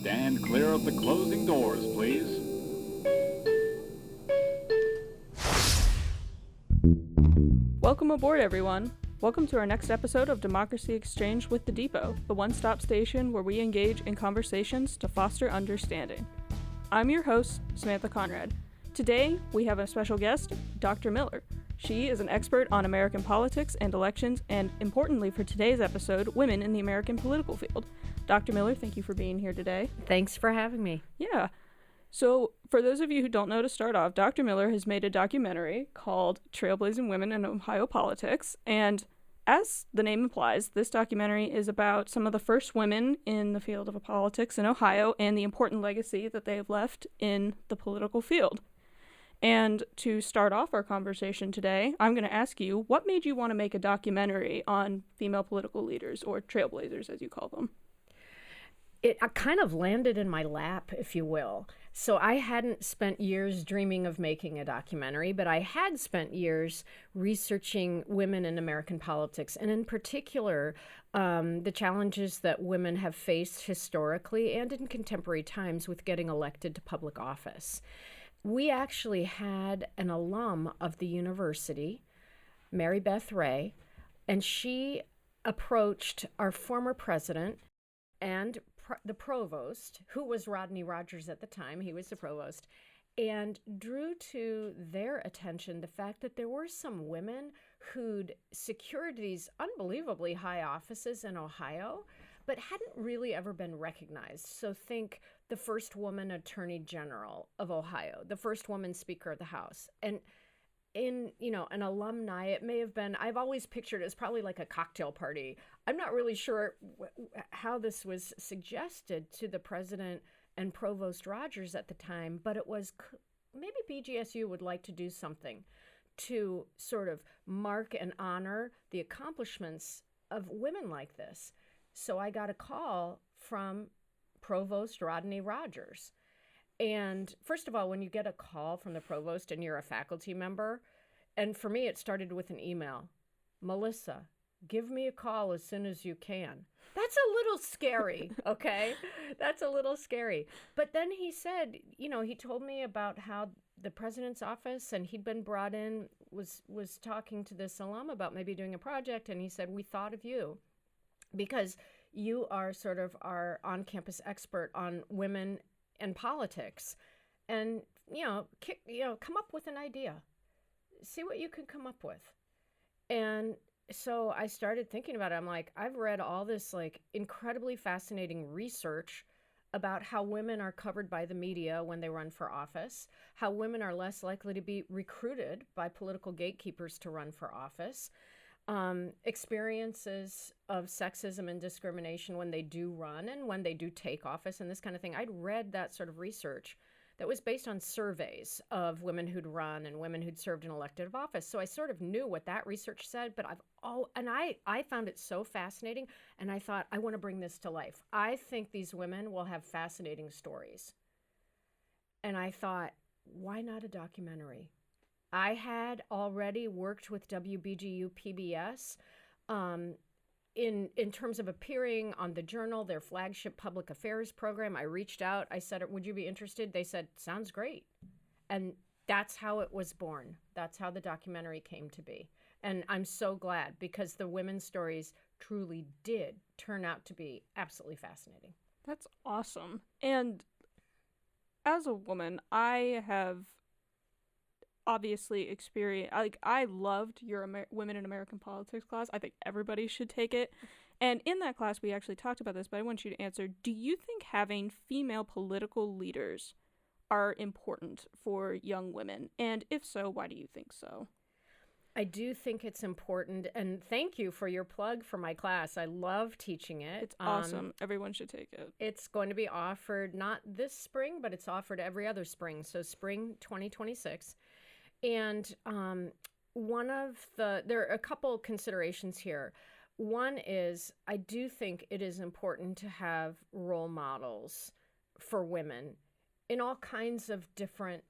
Stand clear of the closing doors, please. Welcome aboard, everyone. Welcome to our next episode of Democracy Exchange with the Depot, the one-stop station where we engage in conversations to foster understanding. I'm your host, Samantha Conrad. Today, we have a special guest, Dr. Miller. She is an expert on American politics and elections, and importantly for today's episode, women in the American political field. Dr. Miller, thank you for being here today. Thanks for having me. Yeah. So, for those of you who don't know, to start off, Dr. Miller has made a documentary called Trailblazing Women in Ohio Politics, and as the name implies, this documentary is about some of the first women in the field of politics in Ohio and the important legacy that they have left in the political field. And to start off our conversation today, I'm going to ask you, what made you want to make a documentary on female political leaders, or trailblazers as you call them? It kind of landed in my lap, if you will. So I hadn't spent years dreaming of making a documentary, but I had spent years researching women in American politics, and in particular, the challenges that women have faced historically and in contemporary times with getting elected to public office. We actually had an alum of the university, Mary Beth Ray, and she approached our former president and the provost, who was Rodney Rogers at the time, he was the provost, and drew to their attention the fact that there were some women who'd secured these unbelievably high offices in Ohio, but hadn't really ever been recognized. So think the first woman attorney general of Ohio, the first woman speaker of the House. And in, an alumni, it may have been, I've always pictured it as probably like a cocktail party. I'm not really sure how this was suggested to the president and Provost Rogers at the time, but it was maybe BGSU would like to do something to sort of mark and honor the accomplishments of women like this. So I got a call from Provost Rodney Rogers. And first of all, when you get a call from the provost and you're a faculty member, and for me, it started with an email. Melissa, give me a call as soon as you can. That's a little scary, okay? That's a little scary. But then he said, he told me about how the president's office, and he'd been brought in, was talking to this alum about maybe doing a project, and he said, we thought of you because you are sort of our on-campus expert on women and politics, and come up with an idea, see what you can come up with. And so I started thinking about it. I'm like, I've read all this incredibly fascinating research about how women are covered by the media when they run for office, how women are less likely to be recruited by political gatekeepers to run for office, experiences of sexism and discrimination when they do run and when they do take office and this kind of thing. I'd read that sort of research that was based on surveys of women who'd run and women who'd served in elective office. So I sort of knew what that research said, but I found it so fascinating, and I thought, I want to bring this to life. I think these women will have fascinating stories. And I thought, why not a documentary? I had already worked with WBGU PBS in terms of appearing on the Journal, their flagship public affairs program. I reached out. I said, would you be interested? They said, sounds great. And that's how it was born. That's how the documentary came to be. And I'm so glad, because the women's stories truly did turn out to be absolutely fascinating. That's awesome. And as a woman, I have obviously experience, I loved your Women in American Politics class. I think everybody should take it. And in that class, we actually talked about this, but I want you to answer, do you think having female political leaders are important for young women? And if so, why do you think so? I do think it's important, and thank you for your plug for my class. I love teaching it. It's awesome. Everyone should take it. It's going to be offered not this spring, but it's offered every other spring, so spring 2026. And there are a couple considerations here. One is, I do think it is important to have role models for women in all kinds of different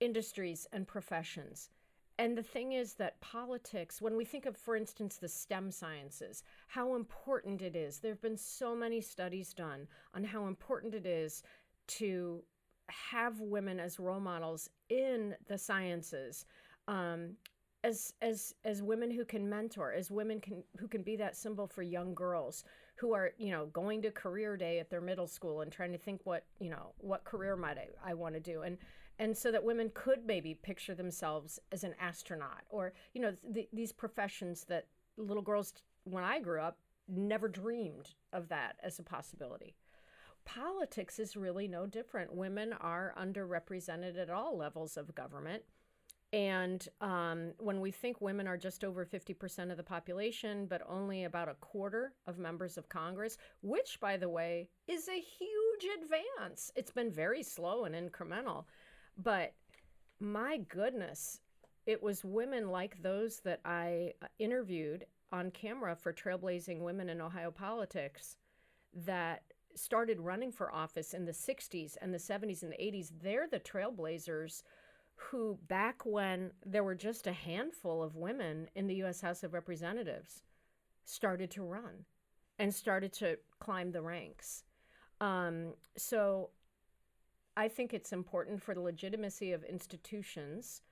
industries and professions. And the thing is that politics, when we think of, for instance, the STEM sciences, how important it is. There have been so many studies done on how important it is to have women as role models in the sciences, as women who can mentor, as women who can be that symbol for young girls who are, going to career day at their middle school and trying to think what career might I want to do, and so that women could maybe picture themselves as an astronaut, or these professions that little girls when I grew up never dreamed of that as a possibility. Politics is really no different. Women are underrepresented at all levels of government. And when we think women are just over 50% of the population, but only about a quarter of members of Congress, which, by the way, is a huge advance. It's been very slow and incremental. But my goodness, it was women like those that I interviewed on camera for Trailblazing Women in Ohio Politics that started running for office in the 60s and the 70s and the 80s. They're the trailblazers who, back when there were just a handful of women in the U.S. House of Representatives, started to run and started to climb the ranks. So I think it's important for the legitimacy of institutions,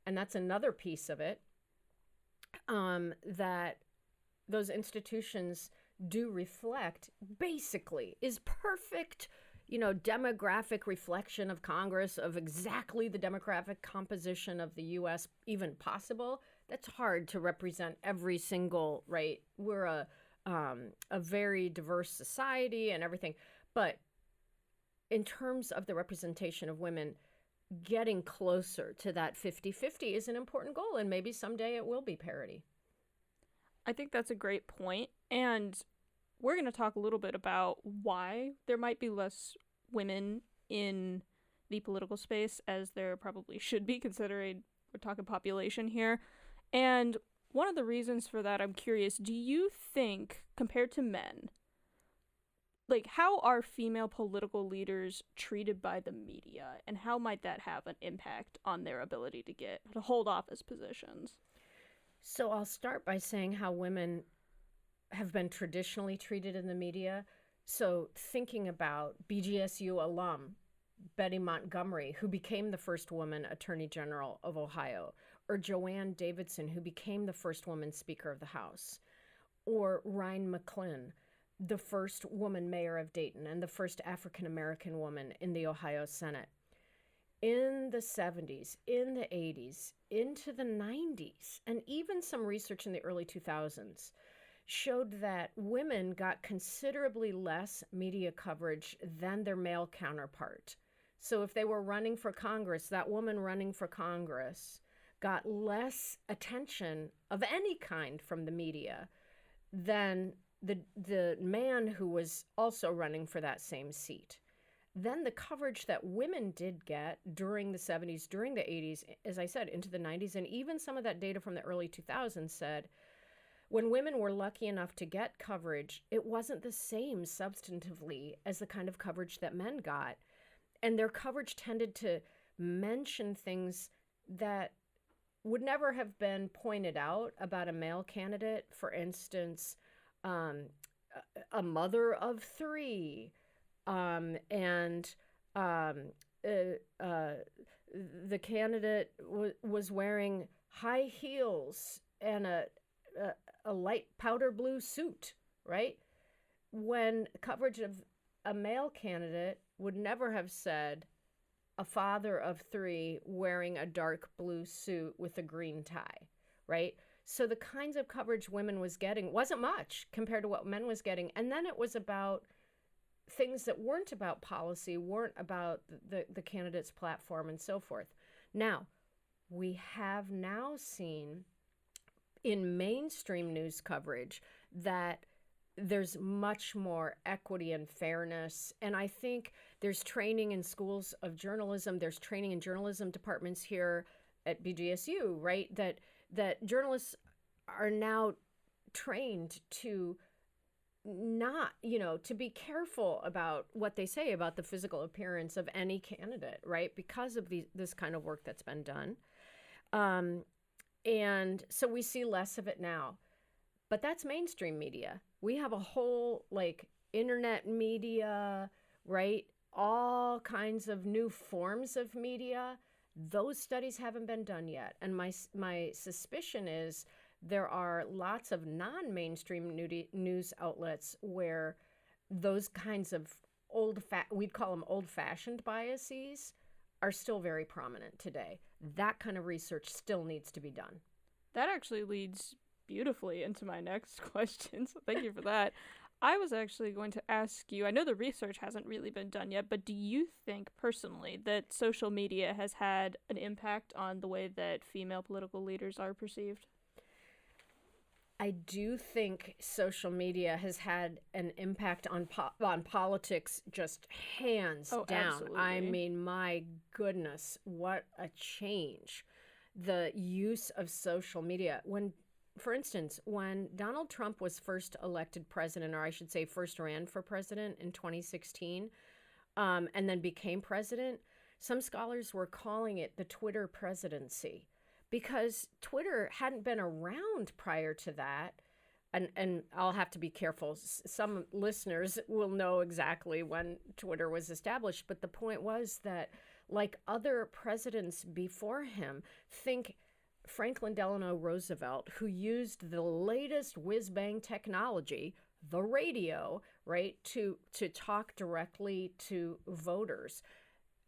and that's another piece of it, that those institutions do reflect, basically, is perfect, demographic reflection of Congress, of exactly the demographic composition of the U.S. even possible. That's hard to represent every single, right? We're a very diverse society and everything. But in terms of the representation of women, getting closer to that 50-50 is an important goal, and maybe someday it will be parity. I think that's a great point. And we're going to talk a little bit about why there might be less women in the political space, as there probably should be, considering we're talking population here. And one of the reasons for that, I'm curious, do you think, compared to men, how are female political leaders treated by the media, and how might that have an impact on their ability to hold office positions? So I'll start by saying how women have been traditionally treated in the media. So thinking about BGSU alum Betty Montgomery, who became the first woman Attorney General of Ohio, or Joanne Davidson, who became the first woman Speaker of the House, or Ryan McClin, the first woman mayor of Dayton and the first African-American woman in the Ohio Senate. In the 70s, in the 80s, into the 90s, and even some research in the early 2000s, showed that women got considerably less media coverage than their male counterpart. So if they were running for Congress, that woman running for Congress got less attention of any kind from the media than the man who was also running for that same seat. Then the coverage that women did get during the 70s, during the 80s, as I said, into the 90s, and even some of that data from the early 2000s said, when women were lucky enough to get coverage, it wasn't the same substantively as the kind of coverage that men got. And their coverage tended to mention things that would never have been pointed out about a male candidate. For instance, a mother of three, and the candidate was wearing high heels and a light powder blue suit, right? When coverage of a male candidate would never have said a father of three wearing a dark blue suit with a green tie, right? So the kinds of coverage women was getting wasn't much compared to what men was getting. And then it was about things that weren't about policy, weren't about the candidate's platform and so forth. Now, we have now seen in mainstream news coverage that there's much more equity and fairness. And I think there's training in schools of journalism. There's training in journalism departments here at BGSU, right? That journalists are now trained to not, to be careful about what they say about the physical appearance of any candidate, right? Because of this kind of work that's been done. And so we see less of it now. But that's mainstream media. We have a whole like internet media, right? All kinds of new forms of media. Those studies haven't been done yet. And my suspicion is there are lots of non-mainstream news outlets where those kinds of we'd call them old-fashioned biases are still very prominent today. That kind of research still needs to be done. That actually leads beautifully into my next question, so thank you for that. I was actually going to ask you, I know the research hasn't really been done yet, but do you think personally that social media has had an impact on the way that female political leaders are perceived? I do think social media has had an impact on politics, just hands down. Absolutely. I mean, my goodness, what a change. The use of social media. For instance, when Donald Trump was first elected president, or I should say first ran for president in 2016, and then became president, some scholars were calling it the Twitter presidency, because Twitter hadn't been around prior to that. And I'll have to be careful. Some listeners will know exactly when Twitter was established, but the point was that, like other presidents before him, think Franklin Delano Roosevelt, who used the latest whiz-bang technology, the radio, right, to talk directly to voters.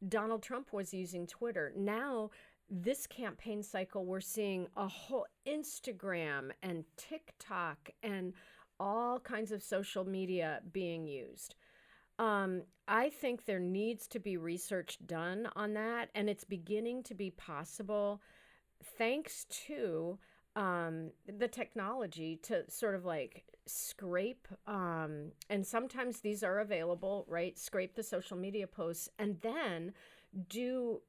Donald Trump was using Twitter. Now, this campaign cycle, we're seeing a whole Instagram and TikTok and all kinds of social media being used. I think there needs to be research done on that, and it's beginning to be possible thanks to the technology to sort of like scrape, and sometimes these are available, right? Scrape the social media posts and then do,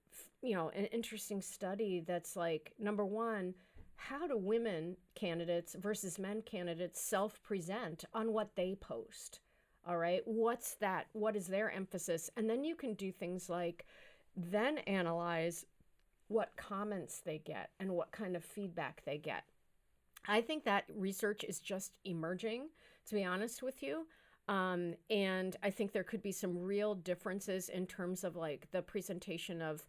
an interesting study that's like, number one, how do women candidates versus men candidates self-present on what they post? All right, what is their emphasis? And then you can do things like then analyze what comments they get and what kind of feedback they get. I think that research is just emerging, to be honest with you. And I think there could be some real differences in terms of like the presentation of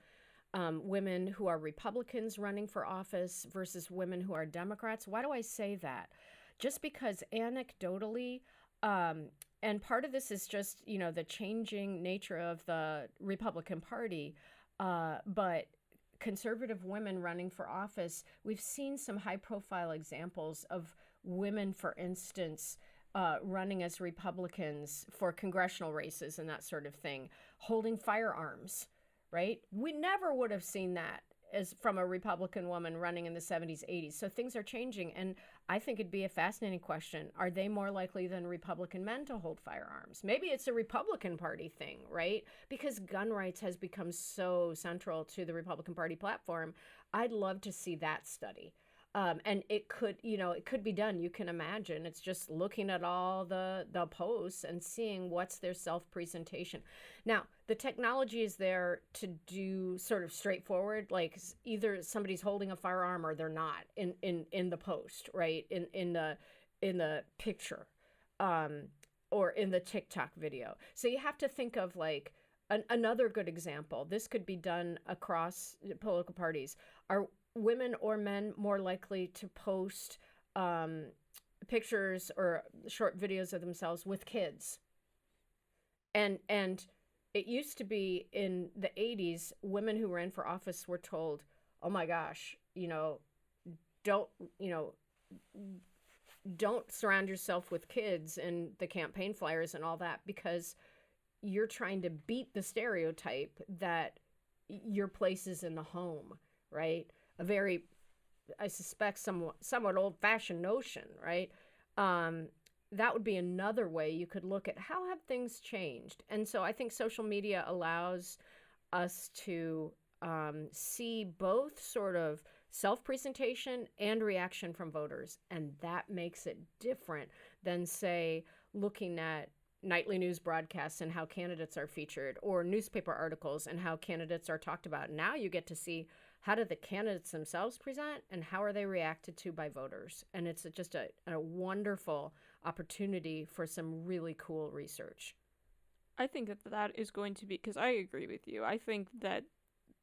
women who are Republicans running for office versus women who are Democrats. Why do I say that? Just because anecdotally, and part of this is just, the changing nature of the Republican Party, but conservative women running for office, we've seen some high-profile examples of women, for instance, running as Republicans for congressional races and that sort of thing, holding firearms, right? We never would have seen that as from a Republican woman running in the 70s, 80s. So things are changing. And I think it'd be a fascinating question. Are they more likely than Republican men to hold firearms? Maybe it's a Republican Party thing, right? Because gun rights has become so central to the Republican Party platform. I'd love to see that study. And it could be done. You can imagine. It's just looking at all the posts and seeing what's their self-presentation. Now, the technology is there to do sort of straightforward, like either somebody's holding a firearm or they're not in the post, right? In the picture, or in the TikTok video. So you have to think of like another good example. This could be done across political parties. Are women or men more likely to post pictures or short videos of themselves with kids? And it used to be in the 80s, women who ran for office were told, oh my gosh, don't surround yourself with kids and the campaign flyers and all that, because you're trying to beat the stereotype that your place is in the home, right? A very, I suspect, somewhat old-fashioned notion, right? That would be another way you could look at how have things changed. And so I think social media allows us to see both sort of self-presentation and reaction from voters. And that makes it different than, say, looking at nightly news broadcasts and how candidates are featured, or newspaper articles and how candidates are talked about. Now you get to see, how do the candidates themselves present and how are they reacted to by voters? And it's just a wonderful opportunity for some really cool research. I think that is going to be, because I agree with you. I think that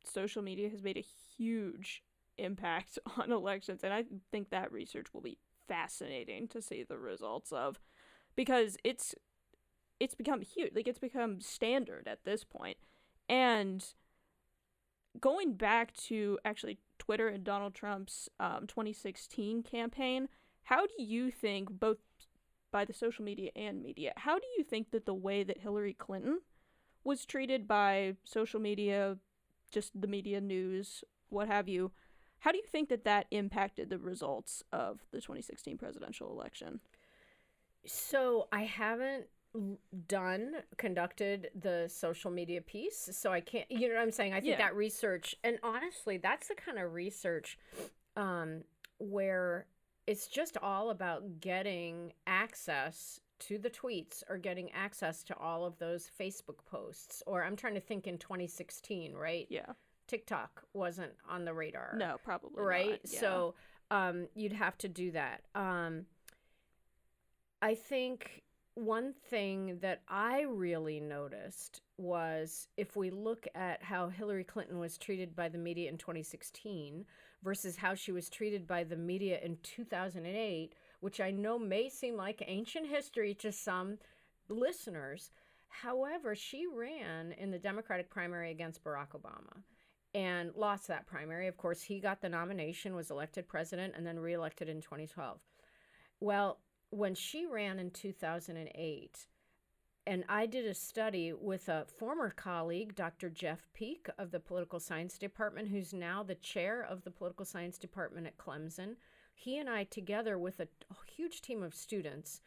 social media has made a huge impact on elections, and I think that research will be fascinating to see the results of, because it's become huge. Like, it's become standard at this point. And going back to actually Twitter and Donald Trump's 2016 campaign, how do you think, both by the social media and media, how do you think that the way that Hillary Clinton was treated by social media, just the media, news, what have you, how do you think that impacted the results of the 2016 presidential election? So I haven't conducted the social media piece, so I can't, you know what I'm saying? I think that research, and honestly, that's the kind of research where it's just all about getting access to the tweets or getting access to all of those Facebook posts. Or I'm trying to think in 2016, right? Yeah. TikTok wasn't on the radar. No, probably right? not. Yeah. So you'd have to do that. I think one thing that I really noticed was, if we look at how Hillary Clinton was treated by the media in 2016 versus how she was treated by the media in 2008, which I know may seem like ancient history to some listeners. However, she ran in the Democratic primary against Barack Obama and lost that primary. Of course, he got the nomination, was elected president, and then reelected in 2012. Well, when she ran in 2008, and I did a study with a former colleague, Dr. Jeff Peake of the Political Science Department, who's now the chair of the Political Science Department at Clemson. He and I, together with a huge team of students,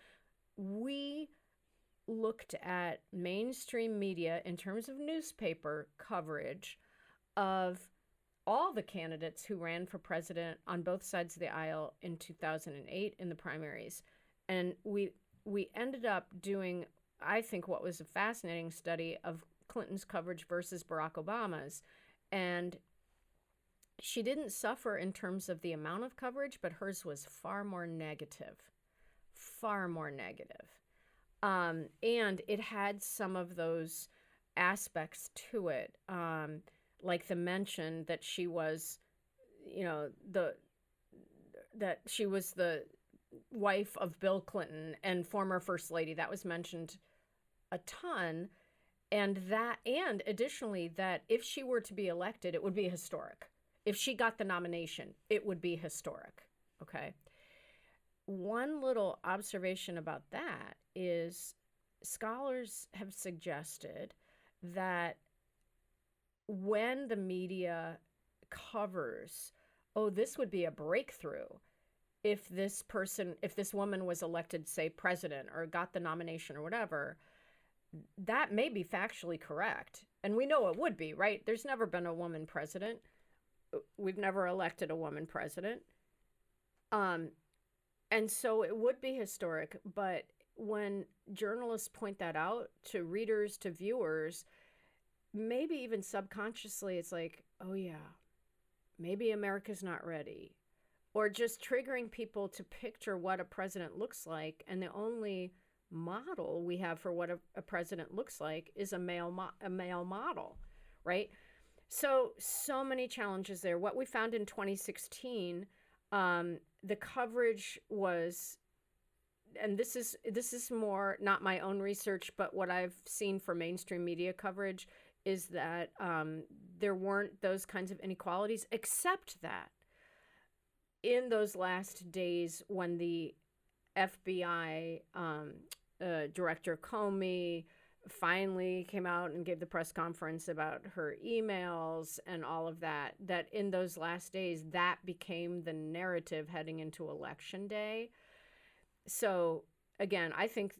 we looked at mainstream media in terms of newspaper coverage of all the candidates who ran for president on both sides of the aisle in 2008 in the primaries. And we ended up doing, I think, what was a fascinating study of Clinton's coverage versus Barack Obama's. And she didn't suffer in terms of the amount of coverage, but hers was far more negative. Far more negative. And it had some of those aspects to it, like the mention that she was, that she was the wife of Bill Clinton and former First Lady. That was mentioned a ton. And additionally, that if she were to be elected, it would be historic. If she got the nomination, it would be historic. Okay. One little observation about that is, scholars have suggested that when the media covers, oh, this would be a breakthrough if this woman was elected, say, president, or got the nomination or whatever, that may be factually correct. And we know it would be, right? There's never been a woman president. We've never elected a woman president. And so it would be historic. But when journalists point that out to readers, to viewers, maybe even subconsciously, it's like, oh yeah, maybe America's not ready. Or just triggering people to picture what a president looks like. And the only model we have for what a president looks like is a male model, right? So many challenges there. What we found in 2016, the coverage was, and this is more not my own research, but what I've seen for mainstream media coverage, is that there weren't those kinds of inequalities, except that in those last days when the FBI Director Comey finally came out and gave the press conference about her emails and all of that, that in those last days, that became the narrative heading into Election Day. So again, I think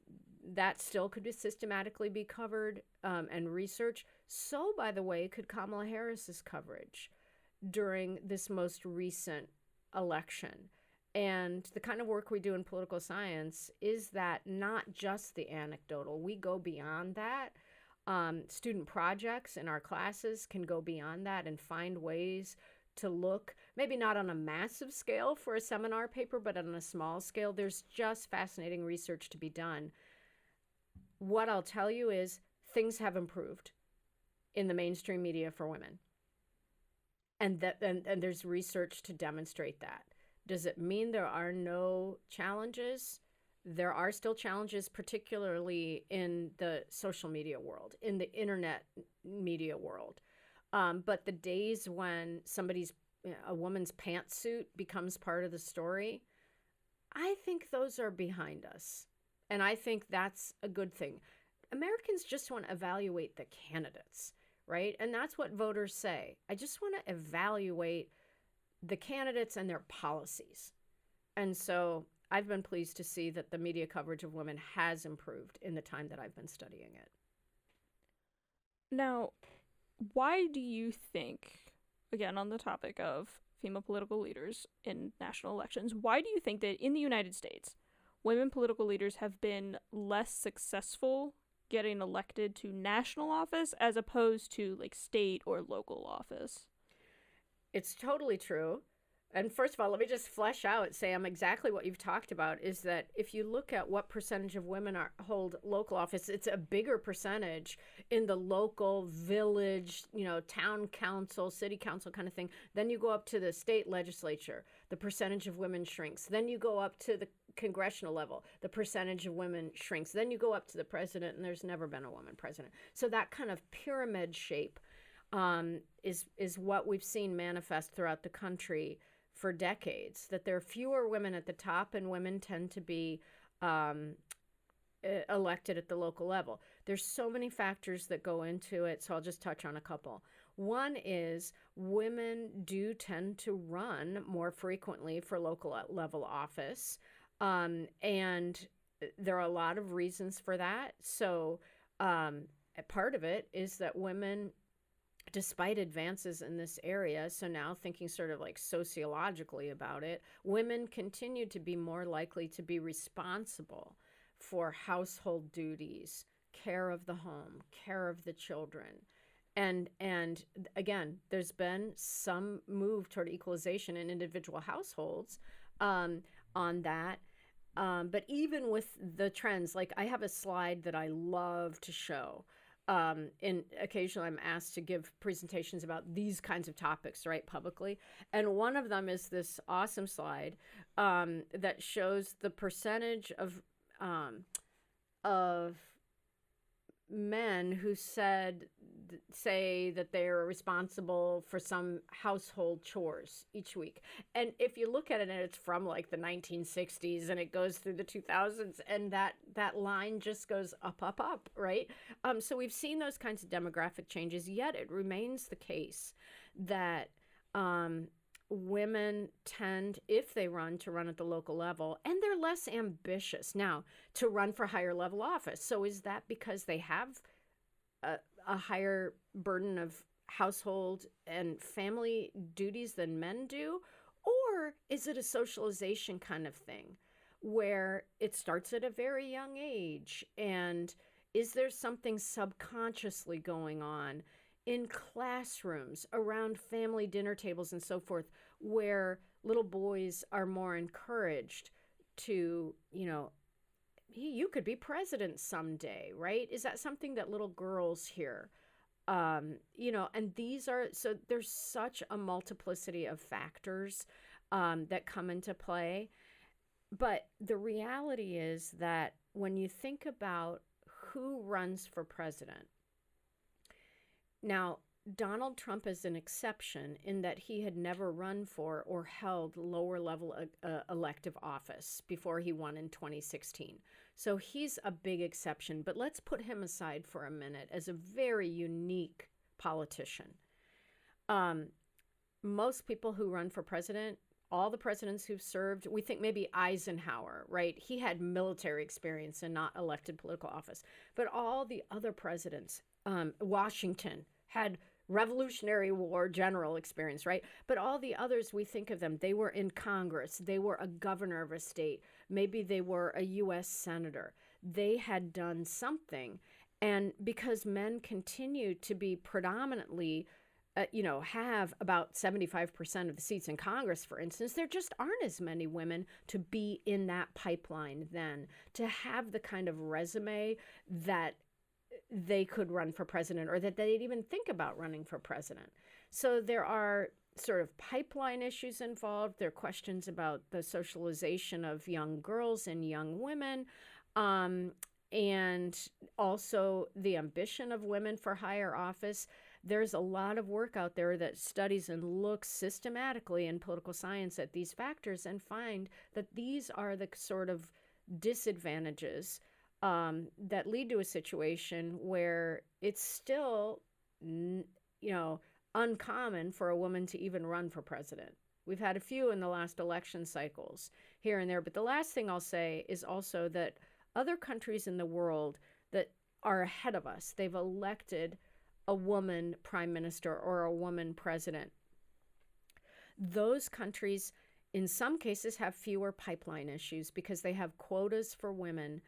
that still could systematically be covered and researched. So, by the way, could Kamala Harris's coverage during this most recent election. And the kind of work we do in political science is that not just the anecdotal. We go beyond that. Student projects in our classes can go beyond that and find ways to look, maybe not on a massive scale for a seminar paper, but on a small scale. There's just fascinating research to be done. What I'll tell you is things have improved in the mainstream media for women. And there's research to demonstrate that. Does it mean there are no challenges? There are still challenges, particularly in the social media world, in the internet media world. But the days when a woman's pantsuit becomes part of the story, I think those are behind us. And I think that's a good thing. Americans just want to evaluate the candidates, right? And that's what voters say. I just want to evaluate the candidates and their policies. And so I've been pleased to see that the media coverage of women has improved in the time that I've been studying it. Now, why do you think, again, on the topic of female political leaders in national elections, why do you think that in the United States, women political leaders have been less successful getting elected to national office as opposed to like state or local office? It's totally true. And first of all, let me just flesh out, Sam, exactly what you've talked about is that if you look at what percentage of women hold local office, it's a bigger percentage in the local village, town council, city council kind of thing. Then you go up to the state legislature, the percentage of women shrinks. Then you go up to the congressional level, the percentage of women shrinks. Then you go up to the president, and there's never been a woman president. So that kind of pyramid shape is what we've seen manifest throughout the country for decades, that there are fewer women at the top and women tend to be elected at the local level. There's so many factors that go into it, so I'll just touch on a couple. One is women do tend to run more frequently for local level office, and there are a lot of reasons for that. So part of it is that women, despite advances in this area, so now thinking sort of like sociologically about it, women continue to be more likely to be responsible for household duties, care of the home, care of the children. And again, there's been some move toward equalization in individual households on that. But even with the trends, like I have a slide that I love to show. Occasionally I'm asked to give presentations about these kinds of topics, right, publicly. And one of them is this awesome slide that shows the percentage of men who say that they are responsible for some household chores each week. And if you look at it, and it's from like the 1960s and it goes through the 2000s, and that line just goes up, right? So we've seen those kinds of demographic changes, yet it remains the case that women tend, if they run, to run at the local level, and they're less ambitious now to run for higher level office. So is that because they have a higher burden of household and family duties than men do? Or is it a socialization kind of thing where it starts at a very young age? And is there something subconsciously going on in classrooms, around family dinner tables and so forth, where little boys are more encouraged to, you could be president someday, right? Is that something that little girls hear? And these are, so there's such a multiplicity of factors that come into play. But the reality is that when you think about who runs for president, now, Donald Trump is an exception in that he had never run for or held lower level elective office before he won in 2016. So he's a big exception, but let's put him aside for a minute as a very unique politician. Most people who run for president, all the presidents who've served, we think maybe Eisenhower, right? He had military experience and not elected political office. But all the other presidents, Washington had Revolutionary War general experience, right? But all the others, we think of them, they were in Congress, they were a governor of a state, maybe they were a U.S. senator. They had done something. And because men continue to be predominantly, have about 75% of the seats in Congress, for instance, there just aren't as many women to be in that pipeline then, to have the kind of resume that they could run for president or that they'd even think about running for president. So there are sort of pipeline issues involved. There are questions about the socialization of young girls and young women, and also the ambition of women for higher office. There's a lot of work out there that studies and looks systematically in political science at these factors and find that these are the sort of disadvantages that lead to a situation where it's still, uncommon for a woman to even run for president. We've had a few in the last election cycles here and there. But the last thing I'll say is also that other countries in the world that are ahead of us, they've elected a woman prime minister or a woman president. Those countries, in some cases, have fewer pipeline issues because they have quotas for women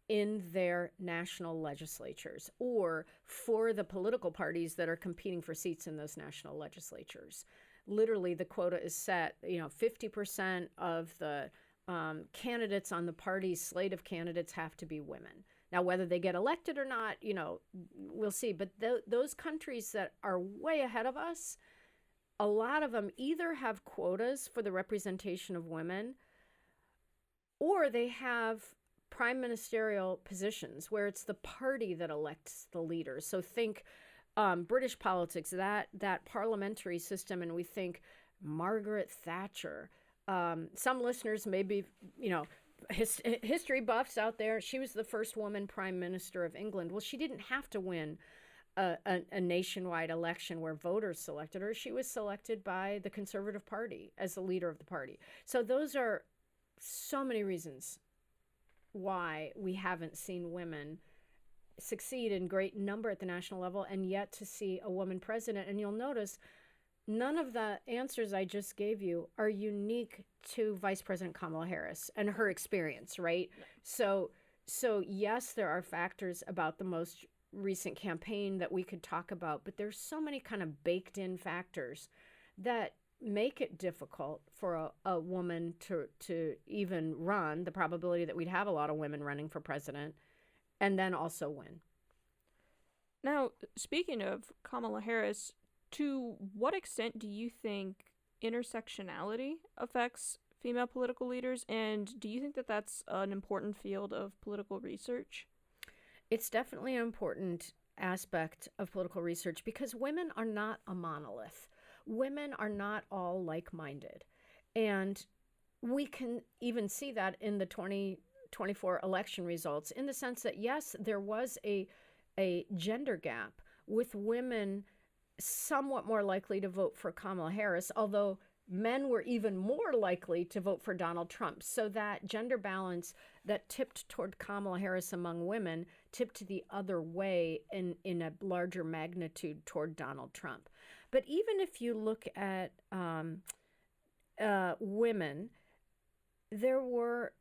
in their national legislatures or for the political parties that are competing for seats in those national legislatures. Literally, the quota is set, 50% of the candidates on the party's slate of candidates have to be women. Now, whether they get elected or not, we'll see. But those countries that are way ahead of us, a lot of them either have quotas for the representation of women or they have prime ministerial positions where it's the party that elects the leaders. So think British politics, that parliamentary system, and we think Margaret Thatcher. Some listeners may be, history buffs out there. She was the first woman prime minister of England. Well, she didn't have to win a nationwide election where voters selected her. She was selected by the Conservative Party as the leader of the party. So those are so many reasons why we haven't seen women succeed in great number at the national level and yet to see a woman president. And you'll notice none of the answers I just gave you are unique to Vice President Kamala Harris and her experience, right? So yes, there are factors about the most recent campaign that we could talk about, but there's so many kind of baked in factors that make it difficult for a woman to even run, the probability that we'd have a lot of women running for president, and then also win. Now, speaking of Kamala Harris, to what extent do you think intersectionality affects female political leaders, and do you think that that's an important field of political research? It's definitely an important aspect of political research because women are not a monolith. Women are not all like-minded. And we can even see that in the 2024 election results in the sense that, yes, there was a gender gap with women somewhat more likely to vote for Kamala Harris, although men were even more likely to vote for Donald Trump. So that gender balance that tipped toward Kamala Harris among women tipped the other way in a larger magnitude toward Donald Trump. But even if you look at women, there were,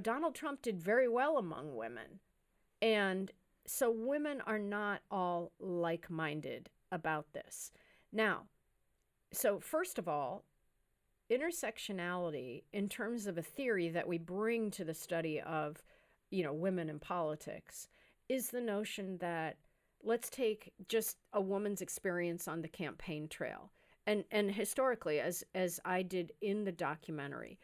Donald Trump did very well among women. And so women are not all like-minded about this. Now, so first of all, intersectionality in terms of a theory that we bring to the study of, women in politics is the notion that let's take just a woman's experience on the campaign trail. And historically, as I did in the documentary,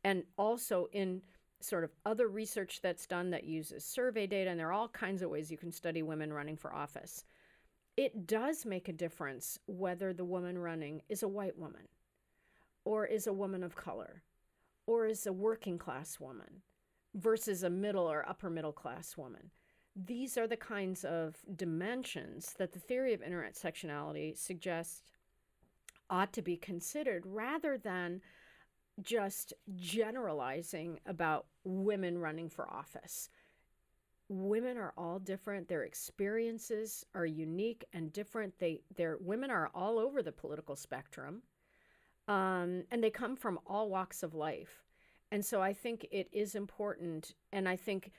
and also in sort of other research that's done that uses survey data, and there are all kinds of ways you can study women running for office. It does make a difference whether the woman running is a white woman or is a woman of color or is a working class woman versus a middle or upper middle class woman. These are the kinds of dimensions that the theory of intersectionality suggests ought to be considered rather than just generalizing about women running for office. women are all different. Their experiences are unique and different. Women are all over the political spectrum, and they come from all walks of life. And so I think it is important, and I think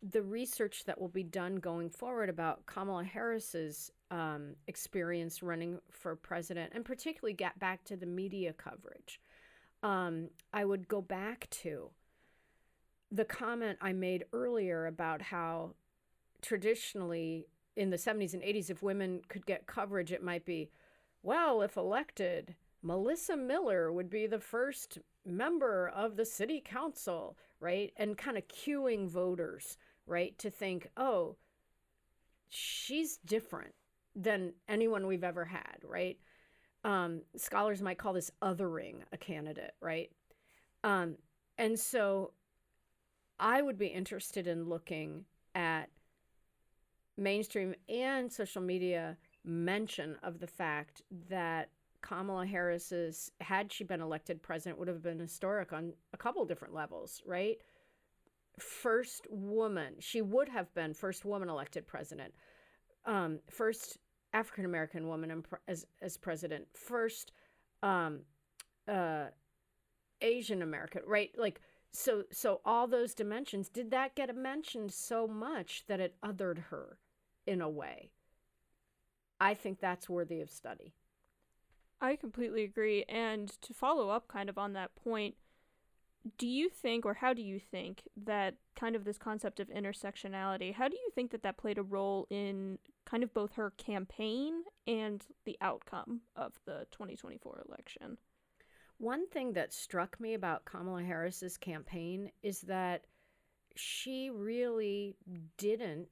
the research that will be done going forward about Kamala Harris's experience running for president, and particularly get back to the media coverage, I would go back to the comment I made earlier about how traditionally in the 70s and 80s, if women could get coverage, it might be, well, if elected, Melissa Miller would be the first member of the city council, right? And kind of cueing voters, right, to think, oh, she's different than anyone we've ever had, right? Scholars might call this othering a candidate, right? And so I would be interested in looking at mainstream and social media mention of the fact that Kamala Harris's, had she been elected president, would have been historic on a couple different levels, right? First woman, she would have been first woman elected president, first African-American woman as president, first Asian American, right? Like, so all those dimensions, did that get mentioned so much that it othered her in a way? I think that's worthy of study. I completely agree. And to follow up kind of on that point, do you think, or how do you think that kind of this concept of intersectionality, how do you think that that played a role in kind of both her campaign and the outcome of the 2024 election? One thing that struck me about Kamala Harris's campaign is that she really didn't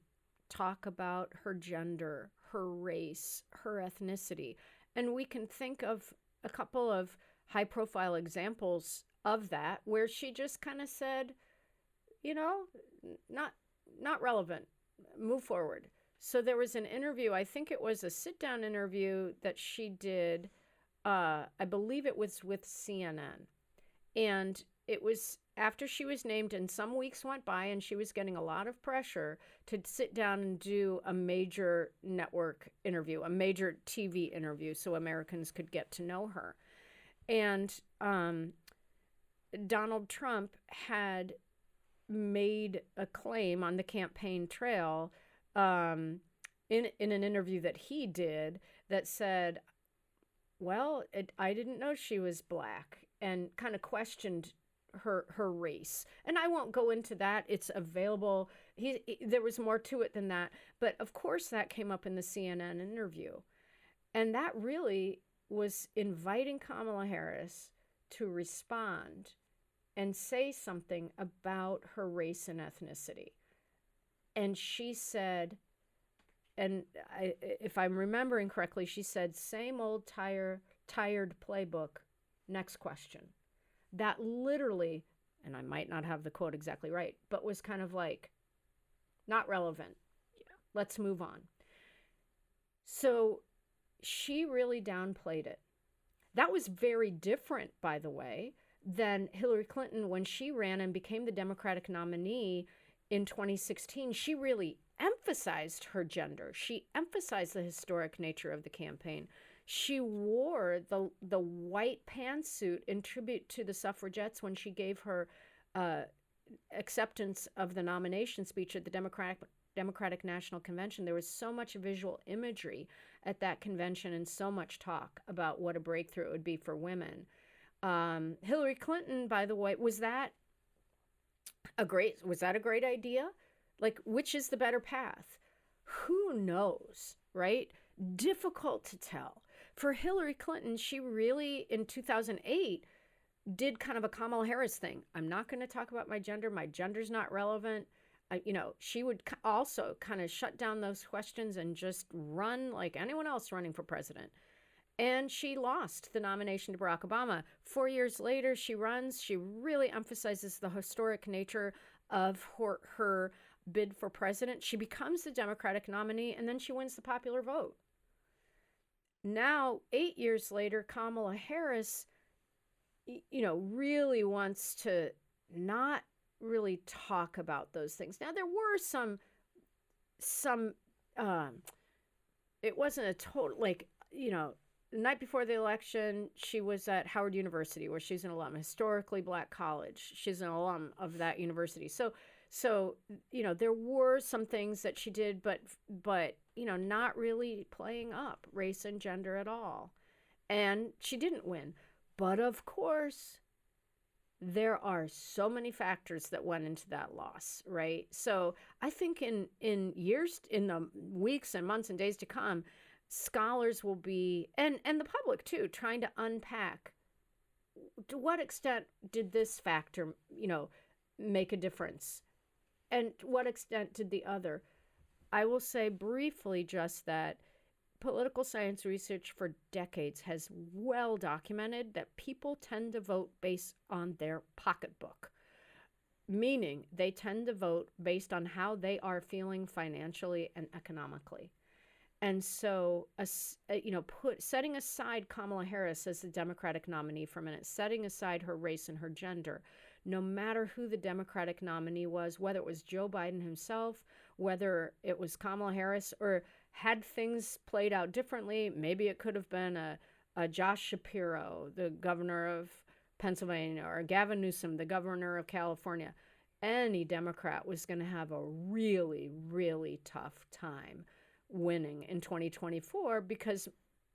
talk about her gender, her race, her ethnicity. And we can think of a couple of high-profile examples of that where she just kind of said, you know, not relevant, move forward. So there was an interview, I think it was a sit-down interview that she did, I believe it was with CNN. And it was after she was named, and some weeks went by, and she was getting a lot of pressure to sit down and do a major network interview, a major TV interview, so Americans could get to know her. And Donald Trump had made a claim on the campaign trail in an interview that he did that said, well, I didn't know she was black, and kind of questioned her race. And I won't go into that. It's available. There was more to it than that. But of course that came up in the CNN interview. And that really was inviting Kamala Harris to respond and say something about her race and ethnicity. And she said, and if I'm remembering correctly, she said, same old tired playbook, next question. That literally, and I might not have the quote exactly right, but was kind of like, not relevant. Yeah. Let's move on. So she really downplayed it. That was very different, by the way, than Hillary Clinton when she ran and became the Democratic nominee in 2016. She really emphasized her gender. She emphasized the historic nature of the campaign. She wore the white pantsuit in tribute to the suffragettes when she gave her acceptance of the nomination speech at the Democratic National Convention. There was so much visual imagery at that convention and so much talk about what a breakthrough it would be for women. Hillary Clinton, by the way, was that a great idea? Like, which is the better path? Who knows, right? Difficult to tell. For Hillary Clinton, she really, in 2008, did kind of a Kamala Harris thing. I'm not going to talk about my gender. My gender's not relevant. She would also kind of shut down those questions and just run like anyone else running for president. And she lost the nomination to Barack Obama. 4 years later, she runs. She really emphasizes the historic nature of her bid for president. She becomes the Democratic nominee, and then she wins the popular vote. Now, 8 years later, Kamala Harris, really wants to not really talk about those things. Now, there were some some, it wasn't a total, like, the night before the election, she was at Howard University, where she's an alum, historically black college. She's an alum of that university. So there were some things that she did, but not really playing up race and gender at all. And she didn't win. But of course, there are so many factors that went into that loss, right? So I think in the weeks and months and days to come, scholars will be, and the public too, trying to unpack to what extent did this factor, make a difference, and to what extent did the other. I will say briefly just that political science research for decades has well documented that people tend to vote based on their pocketbook, meaning they tend to vote based on how they are feeling financially and economically. And so, setting aside Kamala Harris as the Democratic nominee for a minute, setting aside her race and her gender, no matter who the Democratic nominee was, whether it was Joe Biden himself, whether it was Kamala Harris, or had things played out differently, maybe it could have been a Josh Shapiro, the governor of Pennsylvania, or Gavin Newsom, the governor of California. Any Democrat was going to have a really, really tough time winning in 2024, because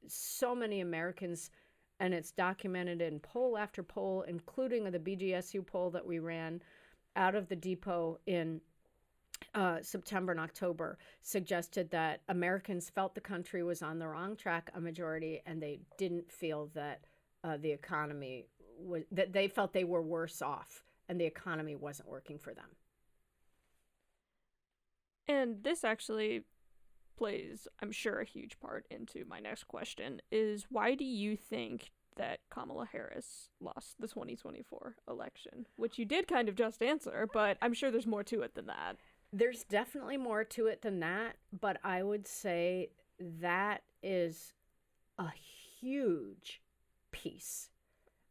so many Americans, and it's documented in poll after poll, including the BGSU poll that we ran out of the depot in September and October, suggested that Americans felt the country was on the wrong track, a majority, and they didn't feel that the economy was, that they felt they were worse off and the economy wasn't working for them. And this actually plays, I'm sure, a huge part into my next question, is why do you think that Kamala Harris lost the 2024 election? Which you did kind of just answer, but I'm sure there's more to it than that. There's definitely more to it than that, but I would say that is a huge piece,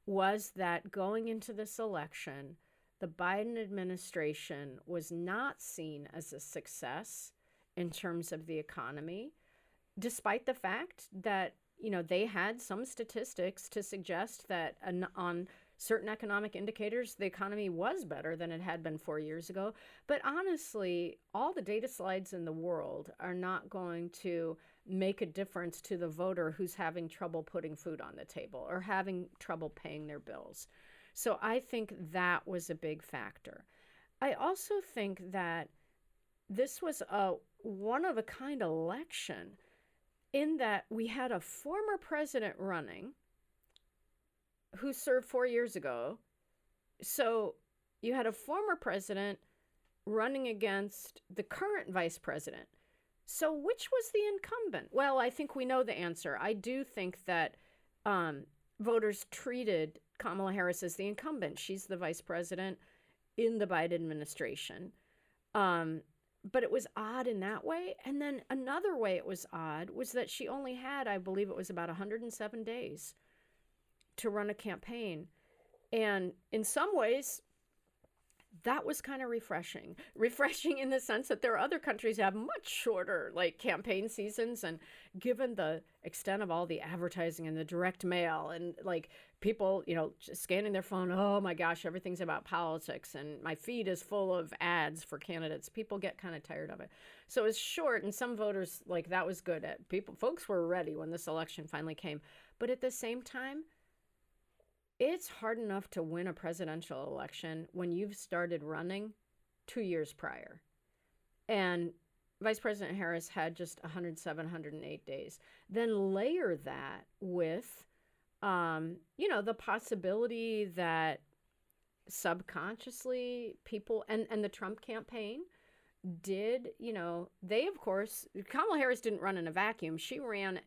was that going into this election, the Biden administration was not seen as a success in terms of the economy, despite the fact that, they had some statistics to suggest that on certain economic indicators, the economy was better than it had been 4 years ago. But honestly, all the data slides in the world are not going to make a difference to the voter who's having trouble putting food on the table or having trouble paying their bills. So I think that was a big factor. I also think that this was a one-of-a-kind election in that we had a former president running who served 4 years ago. So you had a former president running against the current vice president. So which was the incumbent? Well, I think we know the answer. I do think that voters treated Kamala Harris as the incumbent. She's the vice president in the Biden administration. But it was odd in that way. And then another way it was odd was that she only had, I believe it was about 107 days to run a campaign. And in some ways, that was kind of refreshing. Refreshing in the sense that there are other countries that have much shorter campaign seasons, and given the extent of all the advertising and the direct mail and people, just scanning their phone, oh my gosh, everything's about politics and my feed is full of ads for candidates. People get kind of tired of it. So it's short, and some voters that was good at folks were ready when this election finally came. But at the same time, it's hard enough to win a presidential election when you've started running 2 years prior. And Vice President Harris had just 107, 108 days. Then layer that with, the possibility that subconsciously people, and the Trump campaign did, they, of course, Kamala Harris didn't run in a vacuum. She ran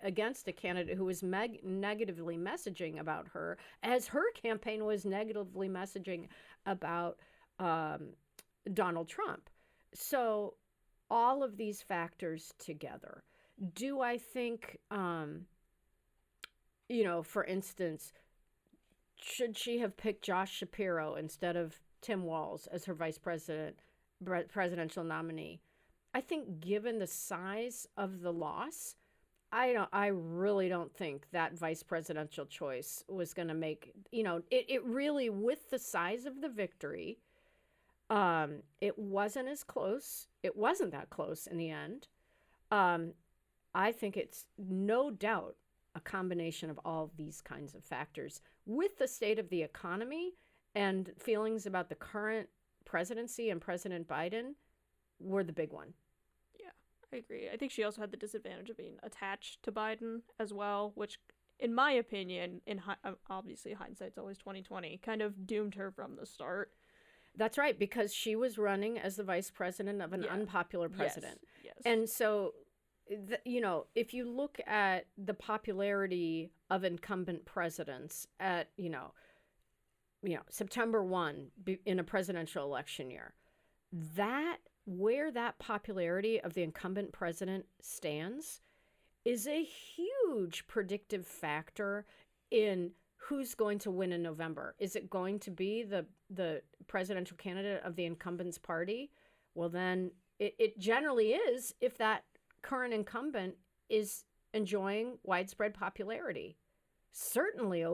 against a candidate who was negatively messaging about her, as her campaign was negatively messaging about Donald Trump. So all of these factors together. Do I think, for instance, should she have picked Josh Shapiro instead of Tim Walz as her presidential nominee? I think given the size of the loss, I really don't think that vice presidential choice was going to make, it really, with the size of the victory, it wasn't as close. It wasn't that close in the end. I think it's no doubt a combination of all of these kinds of factors with the state of the economy and feelings about the current presidency and President Biden were the big one. Yeah, I agree. I think she also had the disadvantage of being attached to Biden as well, which, in my opinion, obviously hindsight's always 2020, kind of doomed her from the start. That's right, because she was running as the vice president of an unpopular president. Yes. And so, if you look at the popularity of incumbent presidents at, September 1 in a presidential election year, where that popularity of the incumbent president stands is a huge predictive factor in who's going to win in November. Is it going to be the presidential candidate of the incumbent's party? Well, then it generally is, if that current incumbent is enjoying widespread popularity. Certainly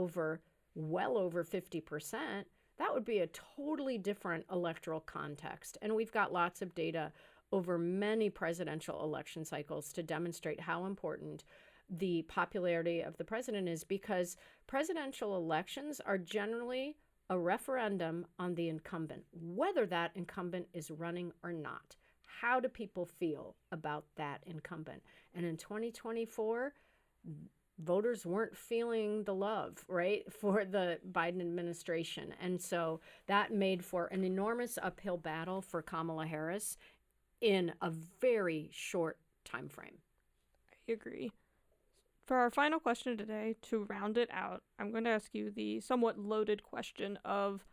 well over 50%. That would be a totally different electoral context. And we've got lots of data over many presidential election cycles to demonstrate how important the popularity of the president is, because presidential elections are generally a referendum on the incumbent, whether that incumbent is running or not. How do people feel about that incumbent? And in 2024, voters weren't feeling the love, right, for the Biden administration. And so that made for an enormous uphill battle for Kamala Harris in a very short time frame. I agree. For our final question today, to round it out, I'm going to ask you the somewhat loaded question of,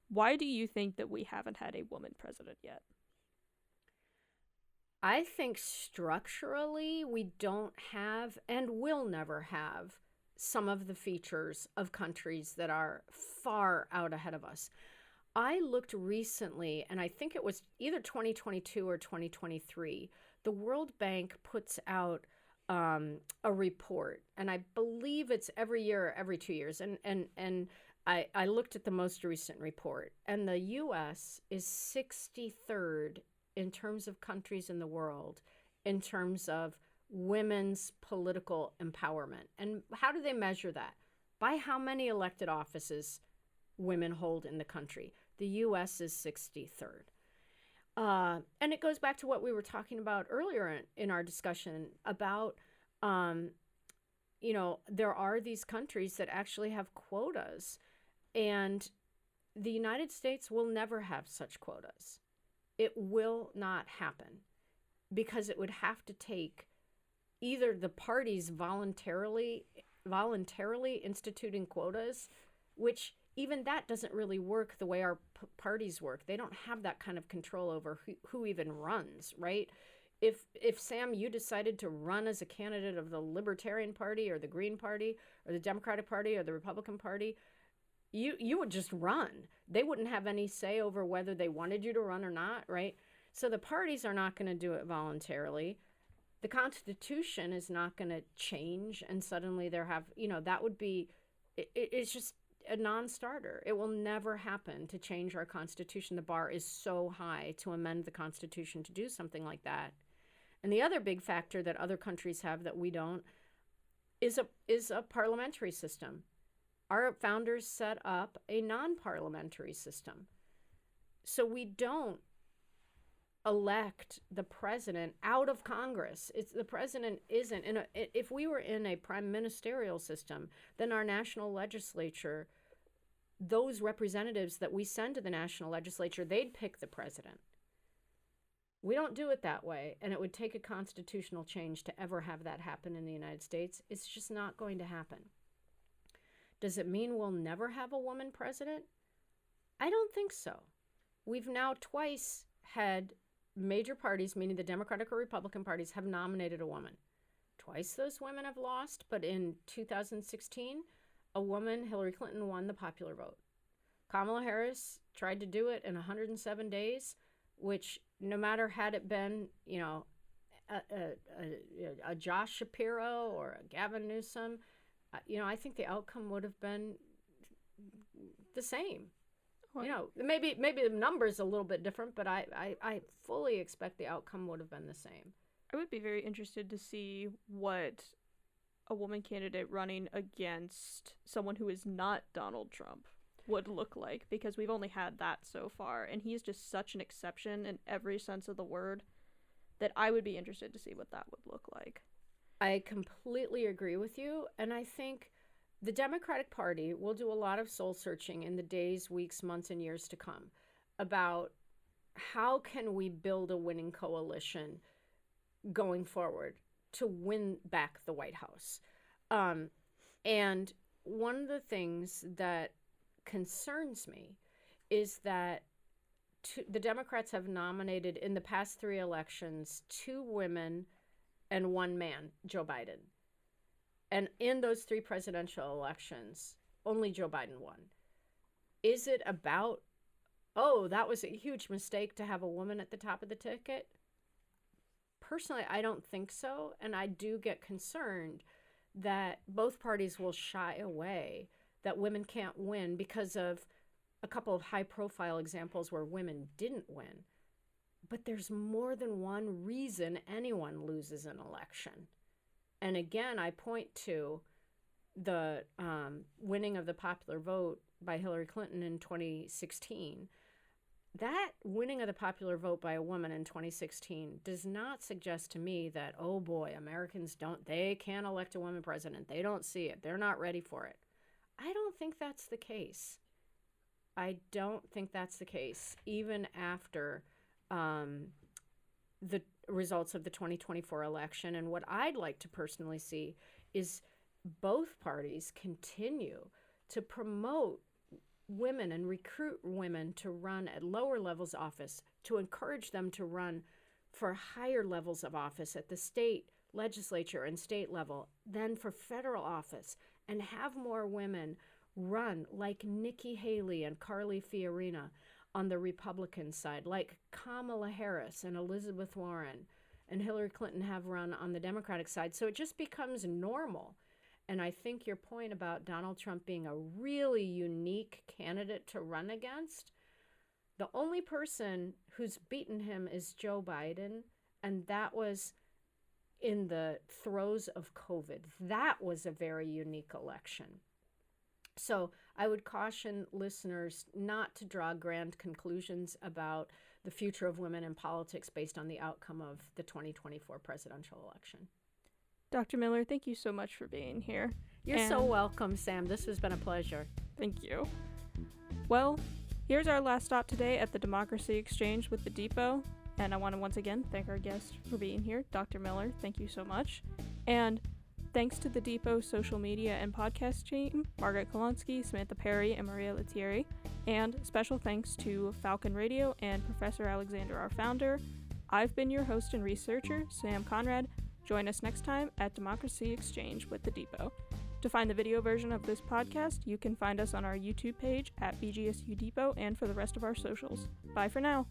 why do you think that we haven't had a woman president yet? I think structurally we don't have and will never have some of the features of countries that are far out ahead of us. I looked recently, and I think it was either 2022 or 2023, the World Bank puts out a report, and I believe it's every year or every 2 years. And I looked at the most recent report, and the U.S. is 63rd in terms of countries in the world, in terms of women's political empowerment. And how do they measure that? By how many elected offices women hold in the country. The U.S. is 63rd. And it goes back to what we were talking about earlier in our discussion about, there are these countries that actually have quotas, and the United States will never have such quotas. It will not happen, because it would have to take either the parties voluntarily instituting quotas, which even that doesn't really work the way our parties work. They don't have that kind of control over who even runs, right? If Sam, you decided to run as a candidate of the Libertarian Party or the Green Party or the Democratic Party or the Republican Party, you would just run. They wouldn't have any say over whether they wanted you to run or not, right? So the parties are not going to do it voluntarily. The Constitution is not going to change, and suddenly that would be, it's just a non-starter. It will never happen to change our Constitution. The bar is so high to amend the Constitution to do something like that. And the other big factor that other countries have that we don't is a parliamentary system. Our founders set up a non-parliamentary system. So we don't elect the president out of Congress. The president isn't. If we were in a prime ministerial system, then our national legislature, those representatives that we send to the national legislature, they'd pick the president. We don't do it that way, and it would take a constitutional change to ever have that happen in the United States. It's just not going to happen. Does it mean we'll never have a woman president? I don't think so. We've now twice had major parties, meaning the Democratic or Republican parties, have nominated a woman. Twice those women have lost, but in 2016, a woman, Hillary Clinton, won the popular vote. Kamala Harris tried to do it in 107 days. which no matter had it been, a Josh Shapiro or a Gavin Newsom, I think the outcome would have been the same. Well, Maybe the numbers a little bit different, but I fully expect the outcome would have been the same. I would be very interested to see what a woman candidate running against someone who is not Donald Trump would look like, because we've only had that so far, and he's just such an exception in every sense of the word that I would be interested to see what that would look like. I completely agree with you, and I think the Democratic Party will do a lot of soul searching in the days, weeks, months, and years to come about how can we build a winning coalition going forward to win back the White House. And one of the things that concerns me is that the Democrats have nominated in the past 3 elections 2 women and 1 man, Joe Biden. And in those 3 presidential elections, only Joe Biden won. Is it about, that was a huge mistake to have a woman at the top of the ticket? Personally, I don't think so. And I do get concerned that both parties will shy away, that women can't win because of a couple of high-profile examples where women didn't win. But there's more than one reason anyone loses an election. And again, I point to the winning of the popular vote by Hillary Clinton in 2016. That winning of the popular vote by a woman in 2016 does not suggest to me that, oh boy, Americans they can't elect a woman president. They don't see it. They're not ready for it. I don't think that's the case. I don't think that's the case, even after the results of the 2024 election. And what I'd like to personally see is both parties continue to promote women and recruit women to run at lower levels of office, to encourage them to run for higher levels of office at the state legislature and state level, then for federal office, and have more women run like Nikki Haley and Carly Fiorina on the Republican side, like Kamala Harris and Elizabeth Warren and Hillary Clinton have run on the Democratic side. So it just becomes normal. And I think your point about Donald Trump being a really unique candidate to run against, the only person who's beaten him is Joe Biden, and that was in the throes of COVID. That was a very unique election. So I would caution listeners not to draw grand conclusions about the future of women in politics based on the outcome of the 2024 presidential election. Dr. Miller, thank you so much for being here. You're so welcome, Sam. This has been a pleasure. Thank you. Well, here's our last stop today at the Democracy Exchange with the Depot. And I want to once again thank our guest for being here, Dr. Miller. Thank you so much. And thanks to the Depot social media and podcast team, Margaret Kolonsky, Samantha Perry, and Maria Letieri. And special thanks to Falcon Radio and Professor Alexander, our founder. I've been your host and researcher, Sam Conrad. Join us next time at Democracy Exchange with the Depot. To find the video version of this podcast, you can find us on our YouTube page at BGSU Depot and for the rest of our socials. Bye for now.